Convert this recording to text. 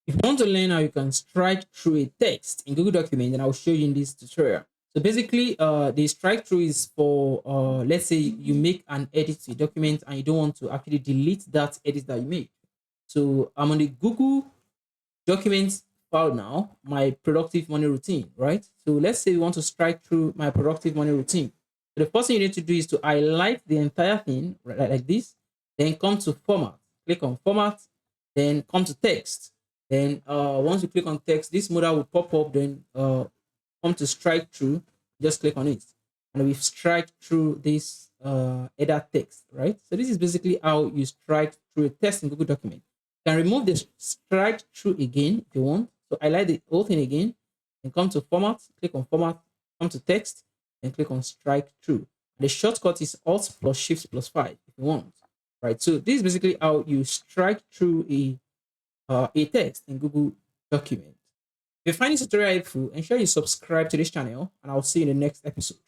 If you want to learn how you can strike through a text in Google Document, then I'll show you in this tutorial. So basically, the strike through is for, let's say you make an edit to a document and you don't want to actually delete that edit that you made. So I'm on the Google Documents file now, my productive morning routine, right? So let's say we want to strike through my productive morning routine. So the first thing you need to do is to highlight the entire thing, right, like this, then come to format, click on format, then come to text. Then once you click on text, this modal will pop up, then come to strike through, just click on it. And we strike through this header text, right? So this is basically how you strike through a text in Google Document. You can remove the strike through again if you want. So highlight the whole thing again and come to format, click on format, come to text, and click on strike through. The shortcut is Alt plus Shift plus 5 if you want, right? So this is basically how you strike through a text in Google Document. If you find this tutorial helpful, ensure you subscribe to this channel, and I'll see you in the next episode.